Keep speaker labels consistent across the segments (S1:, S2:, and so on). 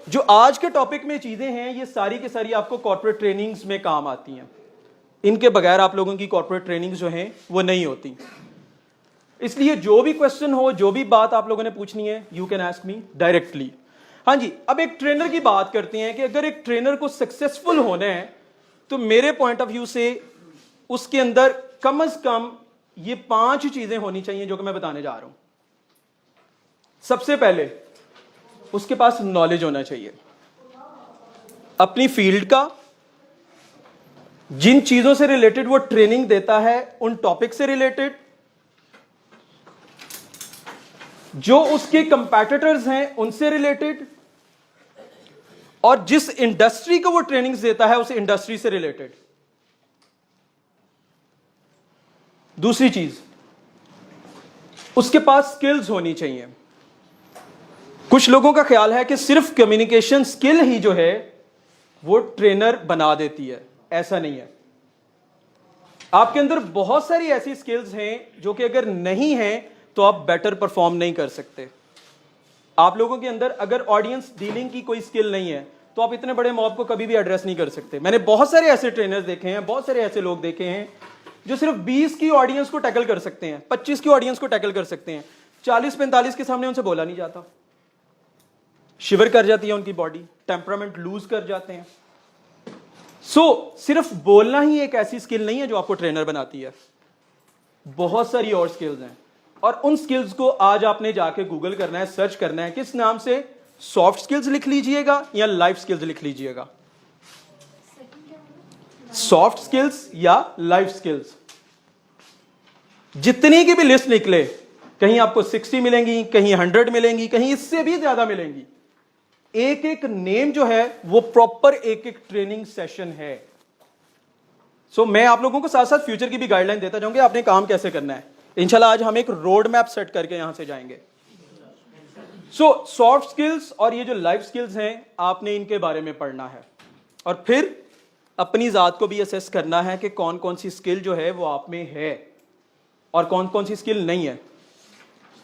S1: जो आज के टॉपिक में चीजें हैं ये सारी की सारी आपको कॉर्पोरेट ट्रेनिंग्स में काम आती हैं। इनके बगैर आप लोगों की कॉर्पोरेट ट्रेनिंग्स जो हैं वो नहीं होती। इसलिए जो भी क्वेश्चन हो, जो भी बात आप लोगों ने पूछनी है, you can ask me directly. हाँ जी, अब एक ट्रेनर की बात करते हैं कि अगर एक ट्रेनर को सक्सेसफुल होना है तो मेरे पॉइंट ऑफ व्यू से उसके अंदर कम से कम ये 5 चीजें होनी चाहिए जो कि मैं बताने जा रहा हूं। सबसे पहले उसके पास नॉलेज होना चाहिए अपनी फील्ड का, जिन चीजों से रिलेटेड वो ट्रेनिंग देता है उन टॉपिक से रिलेटेड, जो उसके कंपैटिटर्स हैं उनसे रिलेटेड, और जिस इंडस्ट्री को वो ट्रेनिंग्स देता है उस इंडस्ट्री से रिलेटेड। दूसरी चीज, उसके पास स्किल्स होनी चाहिए। कुछ लोगों का ख्याल है कि सिर्फ कम्युनिकेशन स्किल ही जो है वो ट्रेनर बना देती है। ऐसा नहीं है। आपके अंदर बहुत सारी ऐसी स्किल्स हैं जो कि अगर नहीं हैं तो आप बेटर परफॉर्म नहीं कर सकते। आप लोगों के अंदर अगर ऑडियंस डीलिंग की कोई स्किल नहीं है तो आप इतने बड़े मॉब को कभी भी एड्रेस नहीं कर सकते। मैंने बहुत सारे ऐसे ट्रेनर्स देखे हैं, बहुत सारे ऐसे लोग देखे हैं जो सिर्फ 20 की ऑडियंस को टैकल कर सकते हैं, 25 की ऑडियंस को टैकल कर सकते हैं, 40-45 के सामने उनसे बोला नहीं जाता, शिवर कर जाती है उनकी बॉडी, टेम्परामेंट लूज कर जाते हैं। सिर्फ बोलना ही एक ऐसी स्किल नहीं है जो आपको ट्रेनर बनाती है। बहुत सारी और स्किल्स हैं, और उन स्किल्स को आज आपने जाके गूगल करना है, सर्च करना है। किस नाम से? सॉफ्ट स्किल्स लिख लीजिएगा या लाइफ स्किल्स लिख लीजिएगा। सॉफ्ट स्किल्स या लाइफ स्किल्स, जितनी की भी लिस्ट निकले, कहीं आपको 60 मिलेंगी, कहीं 100 मिलेंगी, कहीं इससे भी ज्यादा मिलेंगी। एक एक नेम जो है वो प्रॉपर एक एक ट्रेनिंग सेशन है। मैं आप लोगों को साथ साथ फ्यूचर की भी गाइडलाइन देता जाऊंगा, आपने काम कैसे करना है। इंशाल्लाह आज हम एक रोड मैप सेट करके यहां से जाएंगे। सॉफ्ट स्किल्स और ये जो लाइफ स्किल्स हैं, आपने इनके बारे में पढ़ना है, और फिर अपनी जात को भी असेस करना है कि कौन कौन सी स्किल जो है वो आप में है और कौन कौन सी स्किल नहीं है।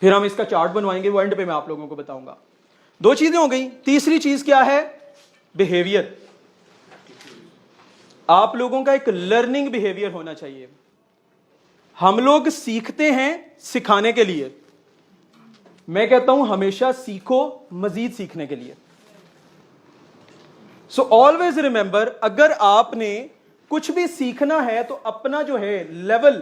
S1: फिर हम इसका चार्ट बनवाएंगे, वो एंड पे मैं आप लोगों को बताऊंगा। 2 चीजें हो गई। तीसरी चीज क्या है? बिहेवियर। आप लोगों का एक लर्निंग बिहेवियर होना चाहिए। हम लोग सीखते हैं सिखाने के लिए। मैं कहता हूं हमेशा सीखो मजीद सीखने के लिए। ऑलवेज रिमेंबर, अगर आपने कुछ भी सीखना है तो अपना जो है लेवल,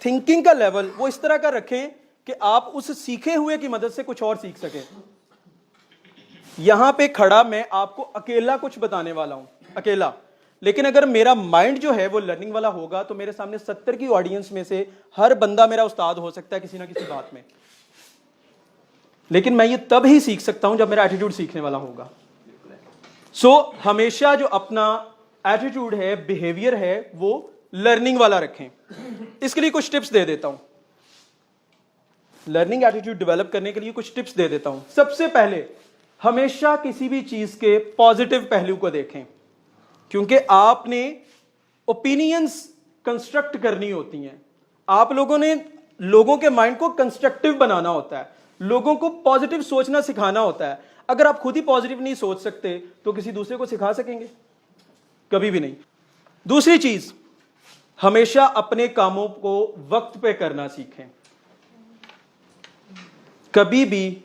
S1: थिंकिंग का लेवल, वो इस तरह का रखें कि आप उस सीखे हुए की मदद से कुछ और सीख सकें। यहां पे खड़ा मैं आपको अकेला कुछ बताने वाला हूं, अकेला। लेकिन अगर मेरा माइंड जो है वो लर्निंग वाला होगा तो मेरे सामने 70 की ऑडियंस में से हर बंदा मेरा उस्ताद हो सकता है किसी ना किसी बात में। लेकिन मैं ये तब ही सीख सकता हूं जब मेरा एटीट्यूड सीखने वाला होगा। हमेशा जो अपना एटीट्यूड है, बिहेवियर है, वो लर्निंग वाला रखें। इसके लिए कुछ टिप्स दे देता हूं। लर्निंग एटीट्यूड डेवलप करने के लिए कुछ टिप्स दे देता हूं। सबसे पहले, हमेशा किसी भी चीज के पॉजिटिव पहलू को देखें, क्योंकि आपने ओपिनियंस कंस्ट्रक्ट करनी होती हैं। आप लोगों ने लोगों के माइंड को कंस्ट्रक्टिव बनाना होता है, लोगों को पॉजिटिव सोचना सिखाना होता है। अगर आप खुद ही पॉजिटिव नहीं सोच सकते तो किसी दूसरे को सिखा सकेंगे? कभी भी नहीं। दूसरी चीज, हमेशा अपने कामों को वक्त पे करना सीखें। कभी भी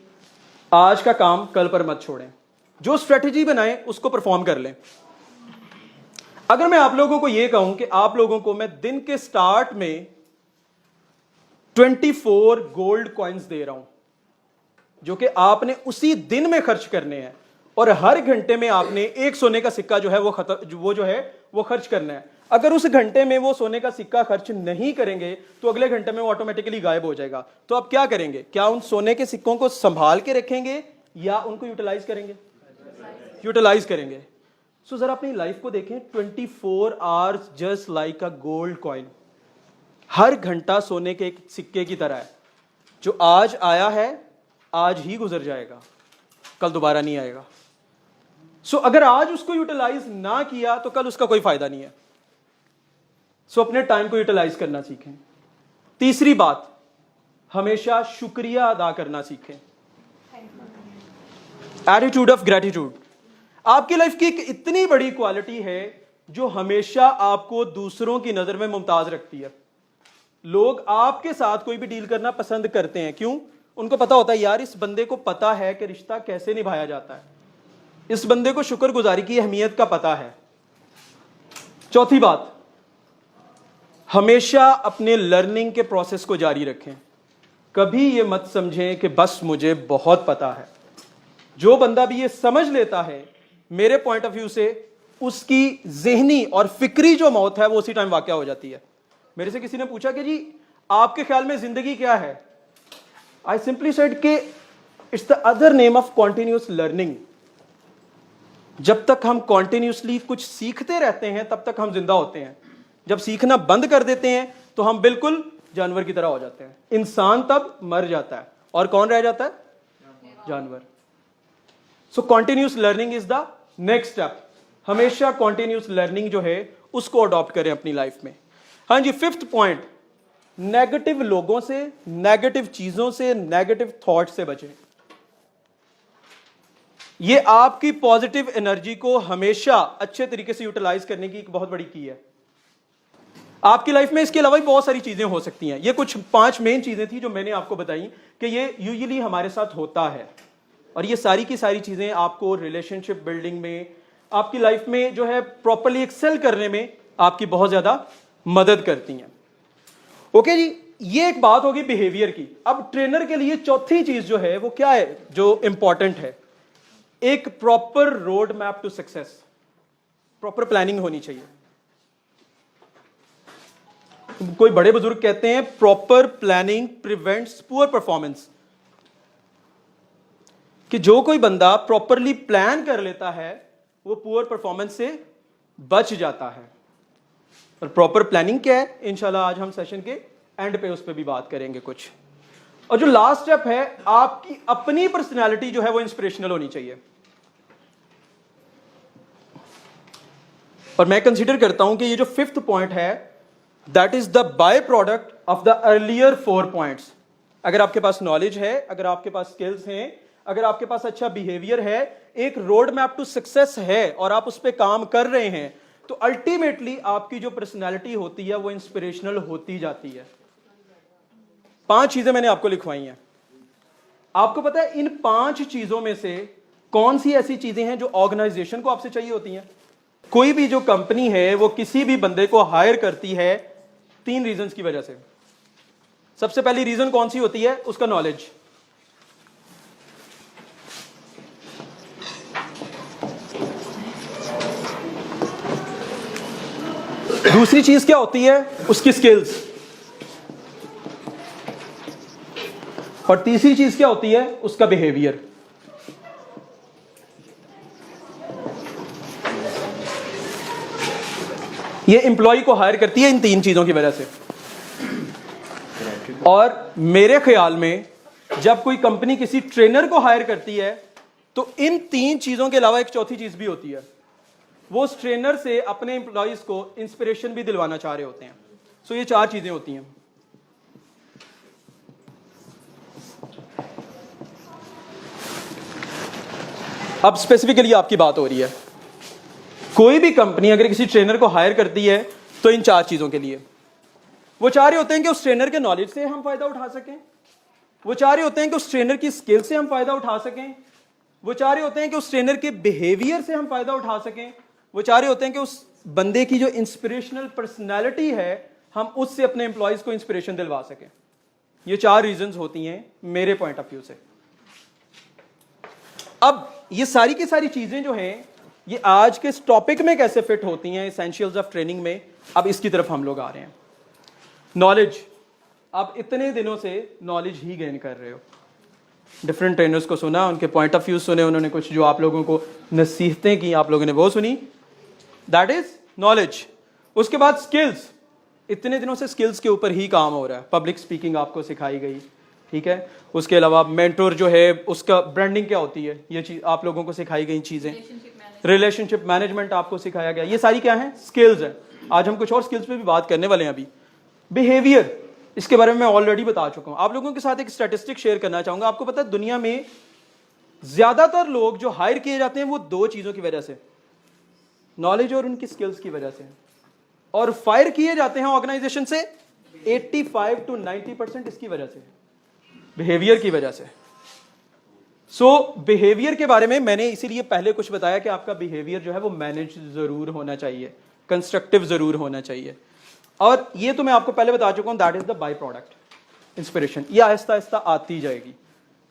S1: आज का काम कल पर मत छोड़ें। जो स्ट्रेटेजी बनाएं उसको परफॉर्म कर लें। अगर मैं आप लोगों को यह कहूं कि आप लोगों को मैं दिन के स्टार्ट में 24 गोल्ड कॉइन्स दे रहा हूं जो कि आपने उसी दिन में खर्च करने हैं, और हर घंटे में आपने एक सोने का सिक्का जो है वो खर्च करना है। अगर उस घंटे में वो सोने का सिक्का खर्च नहीं करेंगे तो अगले घंटे में वो ऑटोमेटिकली गायब हो जाएगा। तो आप क्या करेंगे? क्या उन सोने के सिक्कों को संभाल के रखेंगे या उनको यूटिलाइज करेंगे? यूटिलाइज करेंगे। जरा अपनी लाइफ को देखें, 24 hours just like a gold coin. हर घंटा सोने के एक सिक्के की तरह है। जो आज आया है आज ही गुजर जाएगा, कल दोबारा नहीं आएगा। अगर आज उसको यूटिलाइज ना किया तो कल उसका कोई फायदा नहीं है। अपने टाइम को यूटिलाइज करना सीखें। तीसरी बात, हमेशा शुक्रिया अदा करना सीखें। Attitude of gratitude. आपकी लाइफ की एक इतनी बड़ी क्वालिटी है जो हमेशा आपको दूसरों की नजर में मुमताज रखती है। लोग आपके साथ कोई भी डील करना पसंद करते हैं, क्यों? उनको पता होता है यार इस बंदे को पता है कि रिश्ता कैसे निभाया जाता है, इस बंदे को शुक्रगुजारी की अहमियत का पता है। चौथी बात, हमेशा अपने लर्निंग के प्रोसेस को जारी रखें। कभी ये मत समझें कि बस मुझे बहुत पता है। जो बंदा भी ये समझ लेता है, मेरे पॉइंट ऑफ व्यू से उसकी ज़हनी और फिक्री जो मौत है वो उसी टाइम वाक़या हो जाती है। मेरे से किसी ने पूछा कि जी आपके ख्याल में जिंदगी क्या है? आई सिंपली सेड कि it's the other name of continuous learning. जब तक हम कॉन्टिन्यूसली कुछ सीखते रहते हैं तब तक हम जिंदा होते हैं। जब सीखना बंद कर देते हैं तो हम बिल्कुल जानवर की तरह हो जाते हैं। इंसान तब मर जाता है और कौन रह जाता है? जानवर। So continuous learning is the next step. हमेशा कॉन्टिन्यूस लर्निंग जो है उसको अडॉप्ट करें अपनी लाइफ में। हाँ जी, फिफ्थ पॉइंट, नेगेटिव लोगों से, नेगेटिव चीजों से, नेगेटिव थॉट से बचें। ये आपकी पॉजिटिव एनर्जी को हमेशा अच्छे तरीके से यूटिलाइज करने की एक बहुत बड़ी की है आपकी लाइफ में। इसके अलावा भी बहुत सारी चीजें हो सकती हैं। ये कुछ 5 मेन चीजें थी जो मैंने आपको बताई कि ये यूजुअली हमारे साथ होता है, और ये सारी की सारी चीजें आपको रिलेशनशिप बिल्डिंग में, आपकी लाइफ में जो है प्रॉपर्ली एक्सेल करने में आपकी बहुत ज्यादा मदद करती हैं। ओके जी, ये एक बात होगी बिहेवियर की। अब ट्रेनर के लिए चौथी चीज जो है वो क्या है जो इंपॉर्टेंट है? एक proper road map to success. Proper planning होनी चाहिए। कोई बड़े बुजुर्ग कहते हैं proper planning prevents poor performance, कि जो कोई बंदा प्रॉपरली प्लान कर लेता है वो पुअर परफॉर्मेंस से बच जाता है। और प्रॉपर प्लानिंग क्या है, इंशाल्लाह आज हम सेशन के एंड पे उस पर भी बात करेंगे कुछ। और जो लास्ट स्टेप है, आपकी अपनी पर्सनैलिटी जो है वो इंस्पिरेशनल होनी चाहिए। और मैं कंसीडर करता हूं कि ये जो 5th पॉइंट है that is the by product of the earlier 4 points. अगर आपके पास नॉलेज है, अगर आपके पास स्किल्स हैं, अगर आपके पास अच्छा बिहेवियर है, एक रोड मैप टू सक्सेस है और आप उस पर काम कर रहे हैं, तो अल्टीमेटली आपकी जो पर्सनैलिटी होती है वो इंस्पिरेशनल होती जाती है। 5 चीजें मैंने आपको लिखवाई हैं। आपको पता है इन 5 चीजों में से कौन सी ऐसी चीजें हैं जो ऑर्गेनाइजेशन को आपसे चाहिए होती हैं? कोई भी जो कंपनी है वो किसी भी बंदे को हायर करती है 3 रीजंस की वजह से। सबसे पहली रीजन कौन सी होती है? उसका नॉलेज। दूसरी चीज क्या होती है? उसकी स्किल्स। और तीसरी चीज क्या होती है? उसका बिहेवियर। ये एम्प्लॉय को हायर करती है इन 3 चीजों की वजह से। और मेरे ख्याल में जब कोई कंपनी किसी ट्रेनर को हायर करती है तो इन 3 चीजों के अलावा एक चौथी चीज भी होती है। वो उस ट्रेनर से अपने एम्प्लॉयज को इंस्पिरेशन भी दिलवाना चाह रहे होते हैं। सो ये 4 चीजें होती हैं। अब स्पेसिफिकली आपकी बात हो रही है। कोई भी कंपनी अगर किसी ट्रेनर को हायर करती है तो इन 4 चीजों के लिए वो चाह रहे होते हैं कि उस ट्रेनर के नॉलेज से हम फायदा उठा सकें, वो चाह रहे होते हैं कि उस ट्रेनर की स्किल से हम फायदा उठा सकें, वो चाह रहे होते हैं कि उस ट्रेनर के बिहेवियर से हम फायदा उठा सकें, वो चाह रहे होते हैं कि उस बंदे की जो इंस्पिरेशनल पर्सनैलिटी है हम उससे अपने एम्प्लॉयज को इंस्पिरेशन दिलवा सकें। ये 4 रीजंस होती हैं मेरे पॉइंट ऑफ व्यू से। अब ये सारी की सारी चीजें जो हैं ये आज के इस टॉपिक में कैसे फिट होती हैं एसेंशियल्स ऑफ ट्रेनिंग में, अब इसकी तरफ हम लोग आ रहे हैं। नॉलेज। आप इतने दिनों से नॉलेज ही गेन कर रहे हो, डिफरेंट ट्रेनर्स को सुना, उनके पॉइंट ऑफ व्यू सुने, उन्होंने कुछ जो आप लोगों को नसीहतें की आप लोगों ने वो सुनी, दैट इज नॉलेज। उसके बाद स्किल्स। इतने दिनों से स्किल्स के ऊपर ही काम हो रहा है। पब्लिक स्पीकिंग आपको सिखाई गई, ठीक है। उसके अलावा मेंटोर जो है उसका ब्रांडिंग क्या होती है, ये चीज आप लोगों को सिखाई गई चीजें। रिलेशनशिप मैनेजमेंट आपको सिखाया गया। ये सारी क्या है? स्किल्स है। आज हम कुछ और स्किल्स पे भी बात करने वाले हैं। अभी बिहेवियर, इसके बारे में मैं ऑलरेडी बता चुका हूं। आप लोगों के साथ एक स्टैटिस्टिक शेयर करना चाहूंगा। आपको पता है दुनिया में ज्यादातर लोग जो हायर किए जाते हैं वो दो चीजों की वजह से, नॉलेज और उनकी स्किल्स की वजह से, और फायर किए जाते हैं ऑर्गेनाइजेशन से 85 to 90% इसकी वजह से, बिहेवियर की वजह से। बिहेवियर के बारे में मैंने इसीलिए पहले कुछ बताया कि आपका बिहेवियर जो है वो मैनेज जरूर होना चाहिए, कंस्ट्रक्टिव जरूर होना चाहिए। और ये तो मैं आपको पहले बता चुका हूं, that is the by product inspiration. ये आहिस्ता आहिस्ता आती जाएगी।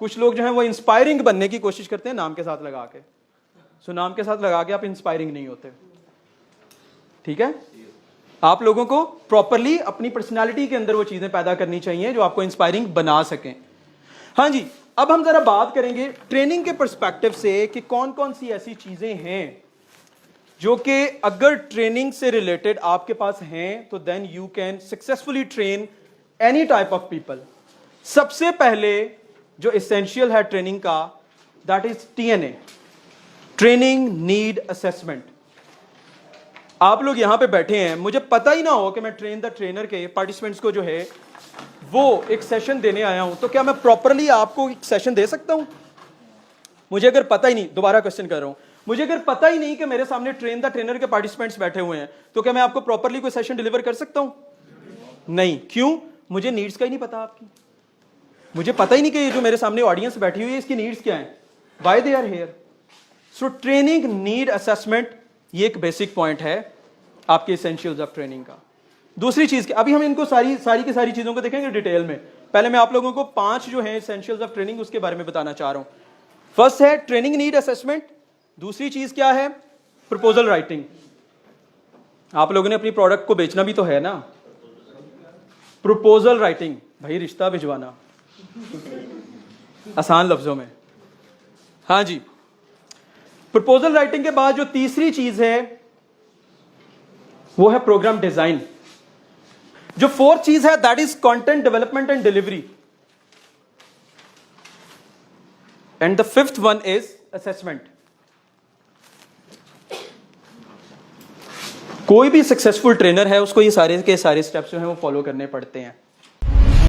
S1: कुछ लोग जो है वो इंस्पायरिंग बनने की कोशिश करते हैं नाम के साथ लगा के, नाम के साथ लगा के आप इंस्पायरिंग नहीं होते, ठीक है। आप लोगों को प्रॉपरली अपनी पर्सनालिटी के अंदर वो चीजें पैदा करनी चाहिए जो आपको इंस्पायरिंग बना सकें। हाँ जी, अब हम जरा बात करेंगे ट्रेनिंग के पर्सपेक्टिव से कि कौन कौन सी ऐसी चीजें हैं जो कि अगर ट्रेनिंग से रिलेटेड आपके पास हैं तो then you can successfully train any type of people. सबसे पहले जो एसेंशियल है ट्रेनिंग का, that is TNA, training need assessment. आप लोग यहां पे बैठे हैं, मुझे पता ही ना हो कि मैं ट्रेन द ट्रेनर के पार्टिसिपेंट्स को जो है वो एक सेशन देने आया हूं, तो क्या मैं प्रॉपरली आपको एक सेशन दे सकता हूं? मुझे अगर पता ही नहीं, दोबारा क्वेश्चन कर रहा हूं, मुझे अगर पता ही नहीं कि मेरे सामने ट्रेन द ट्रेनर के पार्टिसिपेंट्स बैठे हुए हैं, तो क्या मैं आपको प्रॉपरली कोई सेशन डिलीवर कर सकता हूं? नहीं। क्यों? मुझे नीड्स का ही नहीं पता आपकी। मुझे पता ही नहीं कि ये जो मेरे सामने ऑडियंस बैठी हुई है इसकी नीड्स क्या है, why they are here. So training need assessment, ये एक बेसिक पॉइंट है आपके एसेंशियल्स ऑफ ट्रेनिंग का। दूसरी चीज, अभी हम इनको सारी की सारी चीजों को देखेंगे डिटेल में। पहले मैं आप लोगों को 5 जो है एसेंशियल्स ऑफ ट्रेनिंग उसके बारे में बताना चाह रहा हूं। फर्स्ट है ट्रेनिंग नीड असेसमेंट। दूसरी चीज क्या है? Proposal writing. आप लोगों ने अपनी प्रोडक्ट को बेचना भी तो है ना। प्रपोजल राइटिंग, भाई रिश्ता भिजवाना आसान लफ्जों में। हाँ जी, प्रपोजल राइटिंग के बाद जो तीसरी चीज है वो है प्रोग्राम डिजाइन। जो फोर्थ चीज है that is content development and delivery, and the fifth one is assessment. कोई भी सक्सेसफुल ट्रेनर है उसको ये सारे के सारे स्टेप्स जो हैं वो फॉलो करने पड़ते हैं।